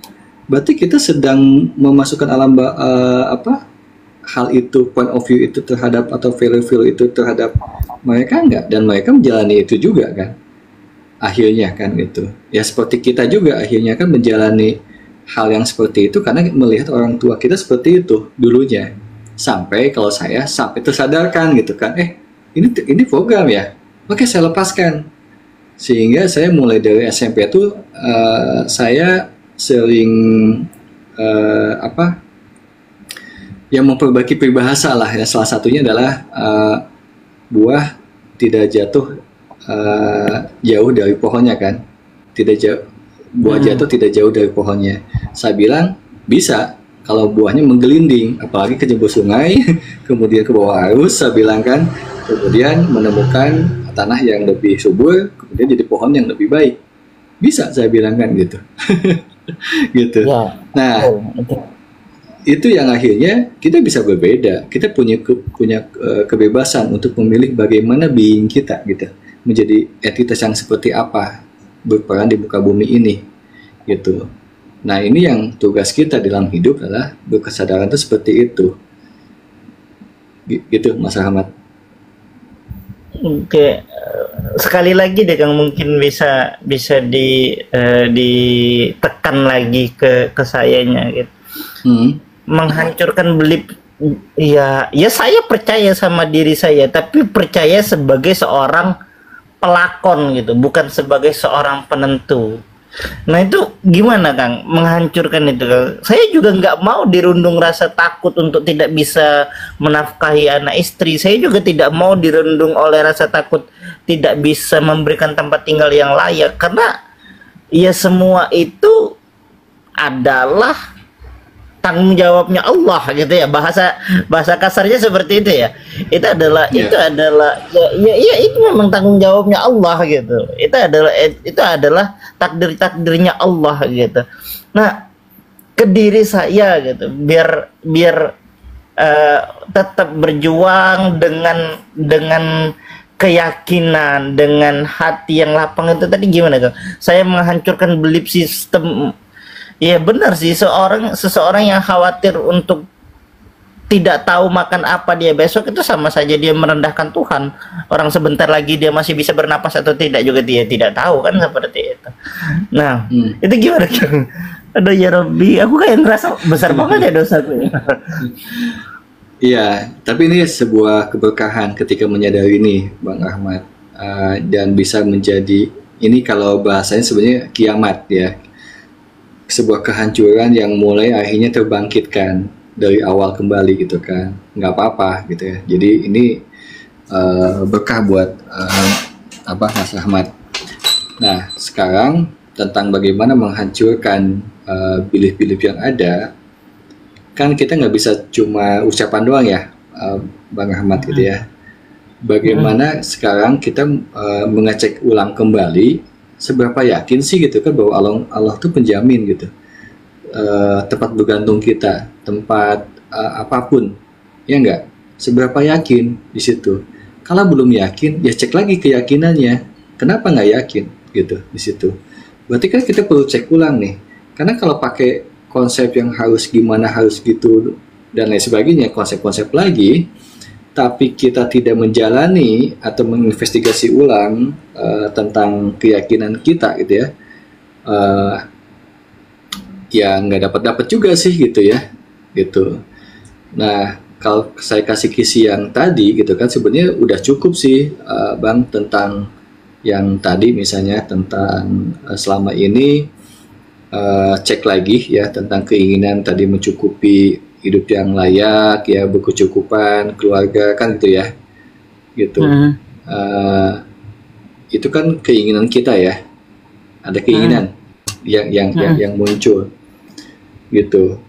berarti kita sedang memasukkan hal itu, point of view itu terhadap atau value itu terhadap mereka enggak, dan mereka menjalani itu juga kan. Akhirnya kan gitu. Ya seperti kita juga akhirnya kan menjalani hal yang seperti itu karena melihat orang tua kita seperti itu dulunya. Sampai kalau saya sampai tersadarkan gitu kan, ini program ya, oke saya lepaskan. Sehingga saya mulai dari SMP itu saya sering yang memperbaiki peribahasa lah ya. Salah satunya adalah buah tidak jatuh jauh dari pohonnya kan, buah jatuh tidak jauh dari pohonnya. Saya bilang bisa kalau buahnya menggelinding, apalagi ke jebur sungai, kemudian ke bawah arus, saya bilang kan, kemudian menemukan tanah yang lebih subur, kemudian jadi pohon yang lebih baik. Bisa saya bilang kan gitu. Gitu. Ya, nah, itu yang akhirnya kita bisa berbeda. Kita punya kebebasan untuk memilih bagaimana being kita gitu, menjadi entitas yang seperti apa berperan di muka bumi ini gitu. Nah, ini yang tugas kita dalam hidup adalah berkesadaran itu seperti itu. Gitu, Mas Ahmad. Oke, sekali lagi deh Kang, mungkin bisa ditekan lagi ke sayanya gitu. Menghancurkan belief, ya saya percaya sama diri saya, tapi percaya sebagai seorang pelakon gitu, bukan sebagai seorang penentu. Nah itu gimana Kang, menghancurkan itu Kang? Saya juga nggak mau dirundung rasa takut untuk tidak bisa menafkahi anak istri. Saya juga tidak mau dirundung oleh rasa takut tidak bisa memberikan tempat tinggal yang layak. Karena ya semua itu adalah tanggung jawabnya Allah gitu ya, bahasa kasarnya seperti itu ya. Itu adalah itu memang tanggung jawabnya Allah gitu. Itu adalah takdirnya Allah gitu. Nah, ke diri saya gitu, biar biar tetap berjuang dengan keyakinan, dengan hati yang lapang. Itu tadi gimana Kang? Saya menghancurkan belief system. Ya benar sih, seseorang yang khawatir untuk tidak tahu makan apa dia besok, itu sama saja dia merendahkan Tuhan. Orang sebentar lagi dia masih bisa bernapas atau tidak juga dia tidak tahu, kan seperti itu. Nah, itu gimana Kang? Aduh ya Robby, aku kayak ngerasa besar banget ya dosaku. Iya, tapi ini sebuah keberkahan ketika menyadari ini, Bang Ahmad. Dan bisa menjadi, ini kalau bahasanya sebenarnya kiamat ya. Sebuah kehancuran yang mulai akhirnya terbangkitkan dari awal kembali gitu kan. Nggak apa-apa gitu ya. Jadi ini berkah buat Mas Ahmad. Nah, sekarang tentang bagaimana menghancurkan belief-belief yang ada, kan kita nggak bisa cuma ucapan doang ya, Bang Ahmad gitu ya. Bagaimana sekarang kita mengecek ulang kembali seberapa yakin sih gitu kan bahwa Allah tuh penjamin gitu, tempat bergantung kita, tempat apapun, ya nggak? Seberapa yakin di situ? Kalau belum yakin, ya cek lagi keyakinannya. Kenapa nggak yakin gitu di situ? Berarti kan kita perlu cek ulang nih. Karena kalau pakai konsep yang harus gimana, harus gitu, dan lain sebagainya, konsep-konsep lagi, tapi kita tidak menjalani atau menginvestigasi ulang tentang keyakinan kita gitu ya, ya nggak dapat juga sih gitu ya, gitu. Nah, kalau saya kasih kisi yang tadi gitu kan, sebenarnya udah cukup sih, Bang, tentang yang tadi misalnya tentang selama ini, cek lagi ya tentang keinginan tadi mencukupi hidup yang layak ya, berkecukupan, keluarga kan gitu ya, gitu. Itu kan keinginan kita ya, ada keinginan yang muncul gitu.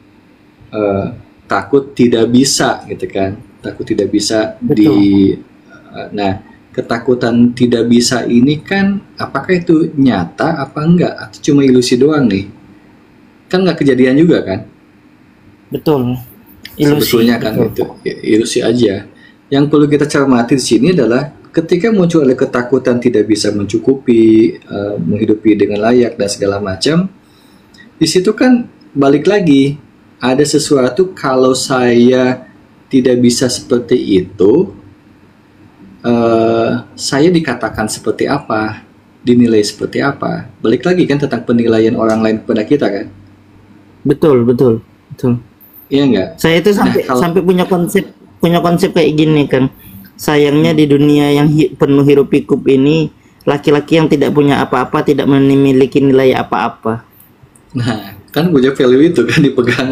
Takut tidak bisa gitu kan, takut tidak bisa. Nah, ketakutan tidak bisa ini kan apakah itu nyata apa enggak, atau cuma ilusi doang nih? Kan nggak kejadian juga kan? Betul. Ilusi. Sebetulnya kan itu ilusi aja. Yang perlu kita cermati di sini adalah ketika muncul ada ketakutan tidak bisa mencukupi, menghidupi dengan layak dan segala macam, di situ kan balik lagi ada sesuatu. Kalau saya tidak bisa seperti itu, saya dikatakan seperti apa, dinilai seperti apa. Balik lagi kan tentang penilaian orang lain kepada kita kan. Betul. Iya enggak? Saya itu sampai punya konsep kayak gini kan. Sayangnya di dunia yang penuh hiruk pikuk ini, laki-laki yang tidak punya apa-apa tidak memiliki nilai apa-apa. Nah, kan punya value itu kan dipegang.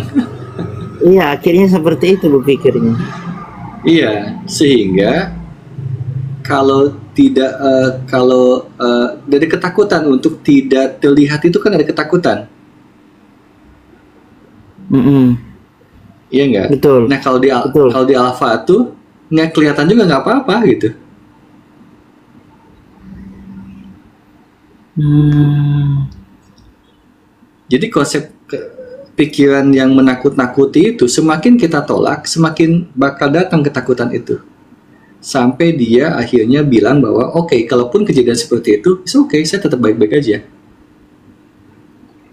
Iya, akhirnya seperti itu berpikirnya. Iya, sehingga kalau tidak dari ketakutan untuk tidak terlihat itu kan ada ketakutan. Iya enggak? Betul. Nah, kalau di alfa tuh nggak kelihatan juga nggak apa-apa gitu. Jadi konsep pikiran yang menakut-nakuti itu semakin kita tolak, semakin bakal datang ketakutan itu. Sampai dia akhirnya bilang bahwa oke, kalaupun kejadian seperti itu, it's okay, saya tetap baik-baik aja.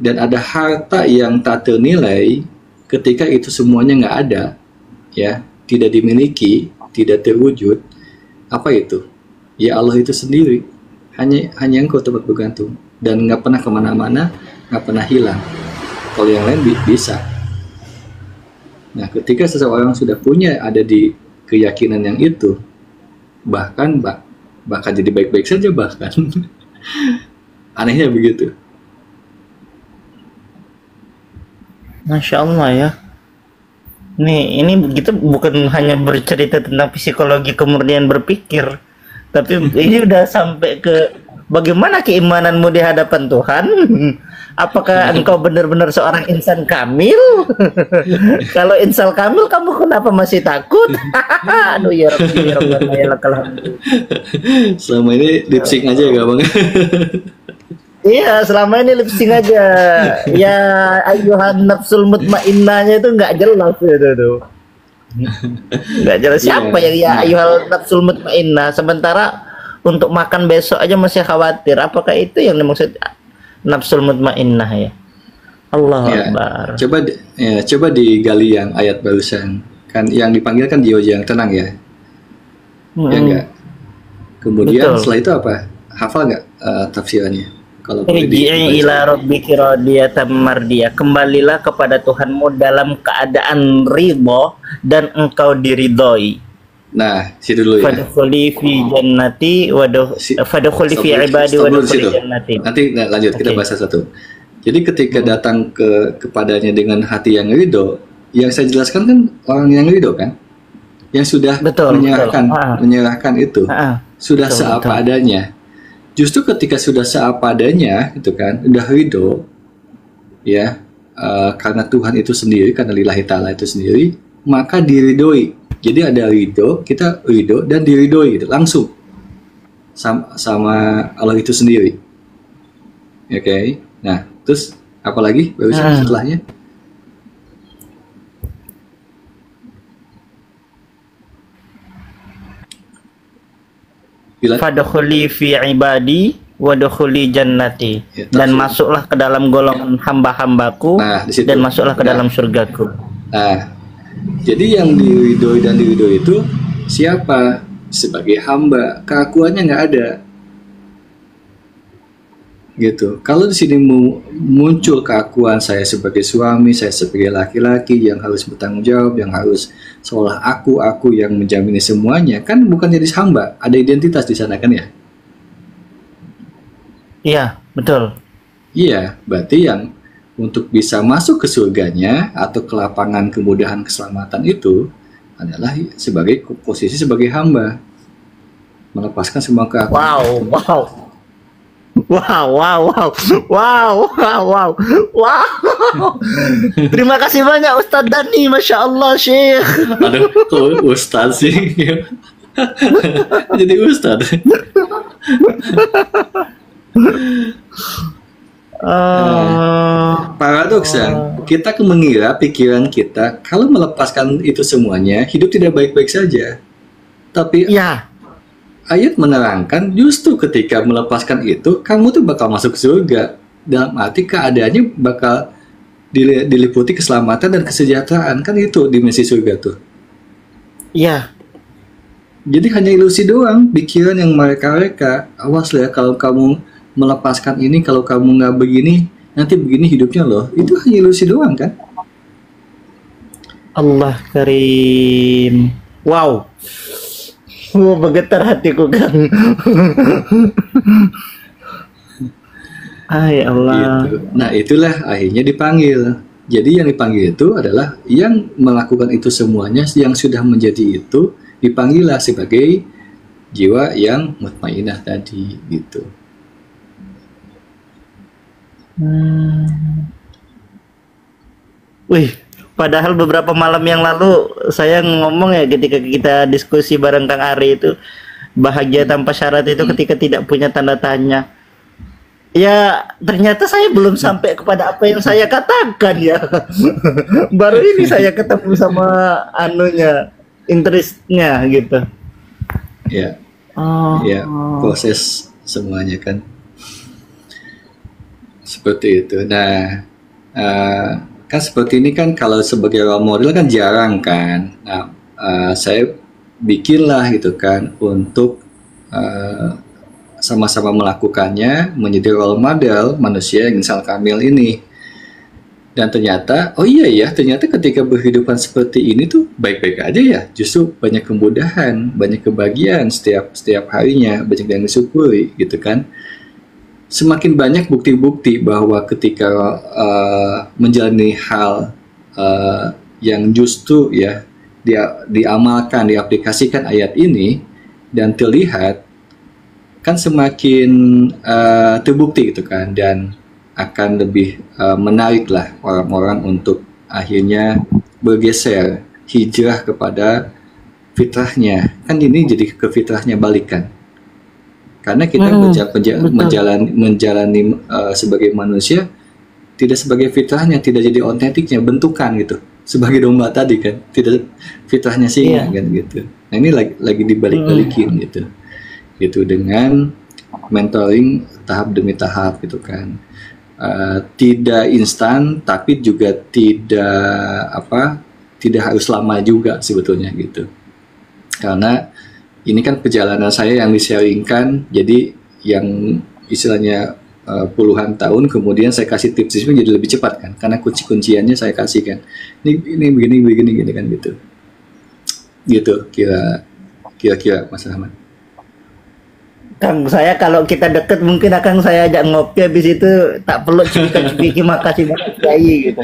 Dan ada harta yang tak ternilai ketika itu semuanya nggak ada, ya, tidak dimiliki, tidak terwujud. Apa itu? Ya Allah itu sendiri. Hanya engkau tempat bergantung, dan nggak pernah kemana-mana, nggak pernah hilang. Kalau yang lain bisa. Nah, ketika seseorang sudah punya ada di keyakinan yang itu, bahkan jadi baik-baik saja bahkan. Anehnya begitu. Masya Allah ya. Ini kita bukan hanya bercerita tentang psikologi kemurnian berpikir, tapi ini udah sampai ke bagaimana keimananmu di hadapan Tuhan. Apakah engkau benar-benar seorang insan kamil? Kalau insan kamil, kamu kenapa masih takut? Aduh ya Rabbi, ya Rabbi, ya lakal hamdu. Selama ini lip sync aja ya Bang. Iya, selama ini lip sync aja. Ya, ayuhan nafsul mutmainnahnya itu nggak jelas itu tuh. Nggak jelas siapa yang ya ayuhal nafsul mutmainnah. Sementara untuk makan besok aja masih khawatir. Apakah itu yang dimaksud nafsul mutmainnah ya? Allah Akbar. Coba digali yang ayat barusan. Kan yang dipanggil kan jiwa yang tenang ya. Ya enggak. Kemudian setelah itu apa? Hafal nggak tafsirannya? Kalau Irji'i ila rabbiki radiyatan mardiyah. Kembalilah kepada Tuhanmu dalam keadaan ridho dan engkau diridhoi. Nah, situ dulu ya. Fadkhuli fi jannati fadkhuli fi ibadi wadkhuli jannati. Nanti lanjut kita bahas satu. Jadi ketika datang kepadanya dengan hati yang ridho, yang saya jelaskan kan orang yang ridho kan, yang sudah menyerahkan itu, sudah seapa adanya. Justru ketika sudah seapa adanya, gitu kan, udah ridho, ya, karena Tuhan itu sendiri, karena lillahi ta'ala itu sendiri, maka diridhoi. Jadi ada ridho, kita ridho dan diridhoi gitu, langsung sama Allah itu sendiri. Oke. Nah, terus apa lagi barusan setelahnya? Fadkhuli fi ibadi wadkhuli jannati. Ya, dan masuklah ke dalam golongan hamba-hambaku dan masuklah ke dalam surgaku. Nah, jadi yang diridhoi dan diridhoi itu siapa? Sebagai hamba, keakuannya nggak ada. Gitu. Kalau di sini muncul keakuan saya sebagai suami, saya sebagai laki-laki yang harus bertanggung jawab, yang harus seolah aku yang menjamini semuanya, kan bukan jadi hamba, ada identitas di sana kan ya? Iya, betul. Iya, berarti yang untuk bisa masuk ke surganya atau ke lapangan kemudahan keselamatan itu adalah sebagai posisi sebagai hamba, melepaskan semua keakuan. Wow. Terima kasih banyak Ustadz Dani, Masya Allah Syekh. Aduh, kok Ustadz sih? Jadi Ustadz. Paradoksnya, kita mengira pikiran kita kalau melepaskan itu semuanya, hidup tidak baik-baik saja. Tapi ayat menerangkan justru ketika melepaskan itu, kamu tuh bakal masuk surga. Dalam arti keadaannya bakal diliputi keselamatan dan kesejahteraan. Kan itu dimensi surga tuh. Iya. Jadi hanya ilusi doang, pikiran yang mereka. Awas lah ya, kalau kamu melepaskan ini, kalau kamu nggak begini, nanti begini hidupnya loh. Itu hanya ilusi doang kan? Allah Karim. Wow. Bergetar hatiku kan. Ay Allah. Gitu. Nah itulah akhirnya dipanggil. Jadi yang dipanggil itu adalah yang melakukan itu semuanya, yang sudah menjadi itu, dipanggillah sebagai jiwa yang mutmainnah tadi gitu. Wih. Padahal beberapa malam yang lalu saya ngomong ya ketika kita diskusi bareng Kang Ari itu, bahagia tanpa syarat itu ketika tidak punya tanda tanya. Ya ternyata saya belum sampai kepada apa yang saya katakan ya. Baru ini saya ketemu sama interestnya gitu. Ya, proses semuanya kan seperti itu. Nah, kan seperti ini kan kalau sebagai role model kan jarang kan. Nah, saya bikinlah gitu kan untuk sama-sama melakukannya, menjadi role model manusia yang insal kamil ini. Dan ternyata, ternyata ketika berhidupan seperti ini tuh baik-baik aja ya. Justru banyak kemudahan, banyak kebahagiaan setiap harinya, banyak yang disyukuri gitu kan. Semakin banyak bukti-bukti bahwa ketika menjalani hal yang justru ya diamalkan, diaplikasikan ayat ini dan terlihat, kan semakin terbukti gitu kan, dan akan lebih menariklah orang-orang untuk akhirnya bergeser, hijrah kepada fitrahnya. Kan ini jadi ke fitrahnya balikan. karena kita menjalani sebagai manusia tidak sebagai fitrahnya, tidak jadi otentiknya, bentukan gitu. Sebagai domba tadi kan, tidak fitrahnya singa kan gitu. Nah ini lagi dibalik-balikin gitu. Gitu dengan mentoring tahap demi tahap gitu kan. Tidak instan tapi juga tidak harus lama juga sebetulnya gitu. Karena ini kan perjalanan saya yang di-sharingkan, jadi yang istilahnya puluhan tahun kemudian saya kasih tips-tipsnya jadi lebih cepat kan, karena kunci-kunciannya saya kasih kan, ini begini kan gitu kira-kira Mas Rahmat. Kang, saya kalau kita deket mungkin akan saya ajak ngopi, habis itu tak perlu cerita makasih banyak Kiai gitu.